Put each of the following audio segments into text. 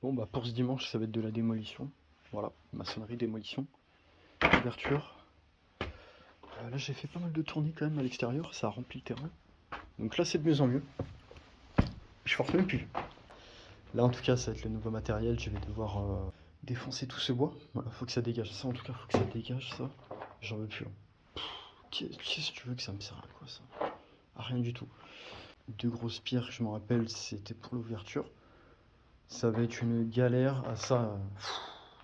Bon bah pour ce dimanche ça va être de la démolition. Voilà, maçonnerie, démolition, ouverture. Là j'ai fait pas mal de tournées quand même à l'extérieur, ça a rempli le terrain. Donc là c'est de mieux en mieux. Je force même plus. Là en tout cas ça va être le nouveau matériel, je vais devoir défoncer tout ce bois. Voilà, faut que ça dégage. Ça en tout cas faut que ça dégage ça. J'en veux plus. Qu'est-ce que tu veux que ça me sert à quoi ça? À rien du tout. Deux grosses pierres, je me rappelle, c'était pour l'ouverture. Ça va être une galère. Ah ça,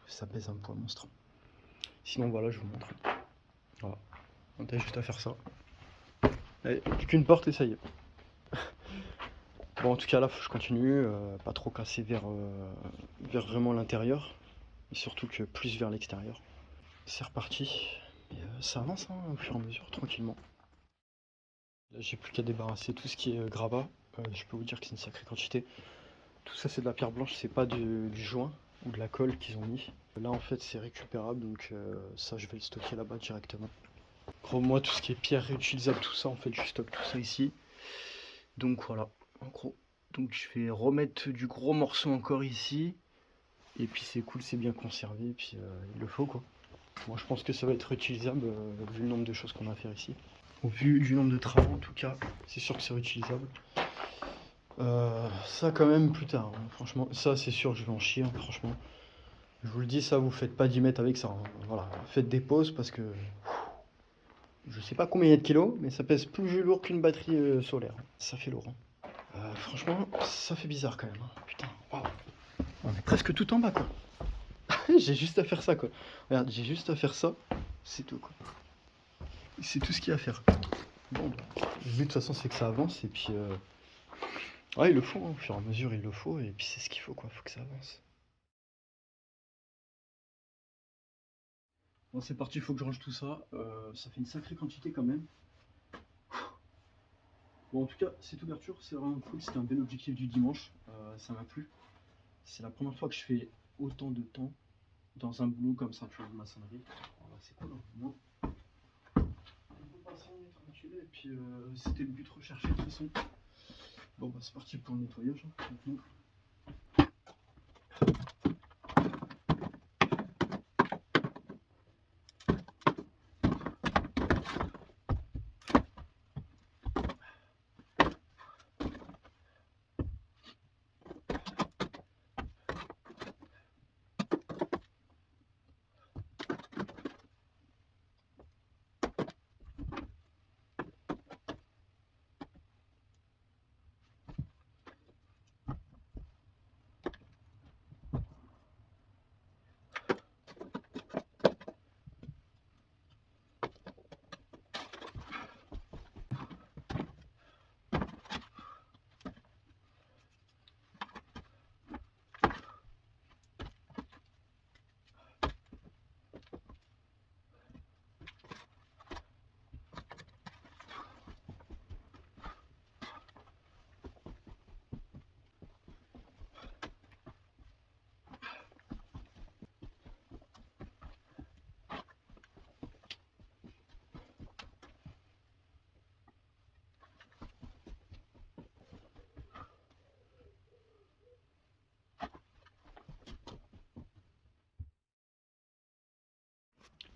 ça pèse un poids monstre. Sinon voilà, je vous montre. Voilà, on a juste à faire ça. Allez, plus qu'une porte et ça y est. Bon en tout cas là faut que je continue, pas trop casser vers vraiment l'intérieur. Et surtout que plus vers l'extérieur. C'est reparti. Et ça avance hein, au fur et à mesure, tranquillement. Là j'ai plus qu'à débarrasser tout ce qui est gravat. Je peux vous dire que c'est une sacrée quantité. Tout ça c'est de la pierre blanche, c'est pas du joint ou de la colle qu'ils ont mis. Là en fait c'est récupérable donc ça je vais le stocker là-bas directement. Gros moi tout ce qui est pierre réutilisable tout ça en fait je stocke tout ça ici. Donc voilà en gros. Donc je vais remettre du gros morceau encore ici. Et puis c'est cool, c'est bien conservé, et puis il le faut quoi. Moi je pense que ça va être réutilisable vu le nombre de choses qu'on a à faire ici. Au vu du nombre de travaux en tout cas, c'est sûr que c'est réutilisable. Ça quand même plus tard, hein. Franchement, ça c'est sûr que je vais en chier, hein, franchement. Je vous le dis, ça vous faites pas 10 mètres avec ça, hein. Voilà, faites des pauses parce que je sais pas combien il y a de kilos, mais ça pèse plus lourd qu'une batterie solaire. Ça fait lourd, hein. Franchement, ça fait bizarre quand même, hein. Putain, waouh. On est presque tout en bas quoi. J'ai juste à faire ça quoi. Regarde, j'ai juste à faire ça, c'est tout quoi. C'est tout ce qu'il y a à faire. Bon, le but de toute façon c'est que ça avance et puis ouais il le faut, hein. Au fur et à mesure il le faut et puis c'est ce qu'il faut quoi, faut que ça avance. Bon c'est parti, il faut que je range tout ça, ça fait une sacrée quantité quand même. Bon en tout cas cette ouverture c'est vraiment cool, c'était un bel objectif du dimanche, ça m'a plu. C'est la première fois que je fais autant de temps dans un boulot comme ça, tu vois, de maçonnerie. Voilà, c'est cool, hein. On peut passer, on est tranquille et puis c'était le but recherché de toute façon. Bon bah c'est parti pour le nettoyage hein, maintenant.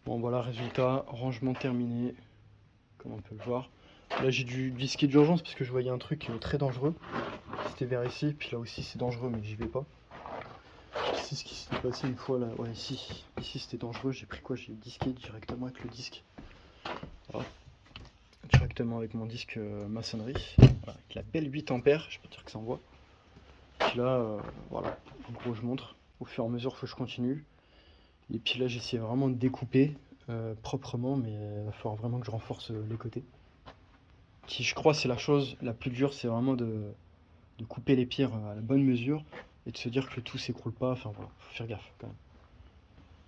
Bon voilà, résultat, rangement terminé, comme on peut le voir. Là j'ai dû disquer d'urgence parce que je voyais un truc très dangereux. C'était vers ici, puis là aussi c'est dangereux mais j'y vais pas. C'est ce qui s'est passé une fois là, ouais ici c'était dangereux, j'ai pris quoi? J'ai disqué directement avec le disque. Voilà. Directement avec mon disque maçonnerie, voilà, avec la belle 8 ampères, je peux dire que ça envoie. Puis là, voilà, en gros je montre, au fur et à mesure faut que je continue. Et puis là j'essaie vraiment de découper proprement, mais il va falloir vraiment que je renforce les côtés. Qui je crois c'est la chose la plus dure, c'est vraiment de couper les pierres à la bonne mesure et de se dire que tout s'écroule pas, enfin voilà, faut faire gaffe quand même.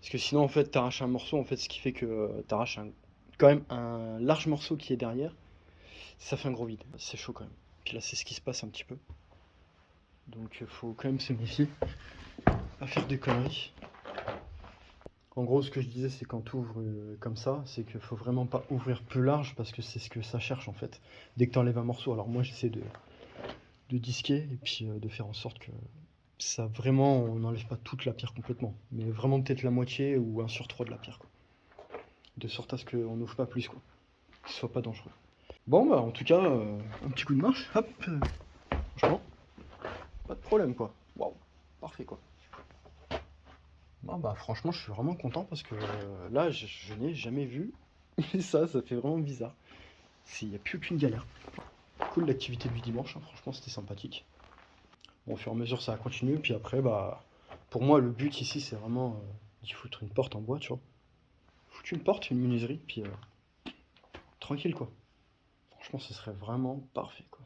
Parce que sinon en fait t'arraches un morceau, en fait ce qui fait que t'arraches quand même un large morceau qui est derrière, ça fait un gros vide, c'est chaud quand même. Puis là c'est ce qui se passe un petit peu. Donc faut quand même se méfier, pas faire des conneries. En gros ce que je disais c'est quand tu ouvres comme ça, c'est qu'il faut vraiment pas ouvrir plus large parce que c'est ce que ça cherche en fait. Dès que tu enlèves un morceau, alors moi j'essaie de disquer et puis de faire en sorte que ça vraiment, on n'enlève pas toute la pierre complètement, mais vraiment peut-être la moitié ou 1/3 de la pierre, quoi. De sorte à ce qu'on n'ouvre pas plus, quoi. Que ce soit pas dangereux. Bon, bah, en tout cas, un petit coup de marche, hop, franchement, pas de problème, quoi. Waouh, parfait, quoi. Bon, bah, franchement, je suis vraiment content parce que là, je n'ai jamais vu ça fait vraiment bizarre. Il n'y a plus aucune galère. Cool l'activité du dimanche, hein, franchement, c'était sympathique. Bon, au fur et à mesure, ça a continué, puis après, bah, pour moi, le but ici, c'est vraiment d'y foutre une porte en bois, tu vois. Foutre une porte, une menuiserie, puis tranquille, quoi. Franchement, ce serait vraiment parfait, quoi.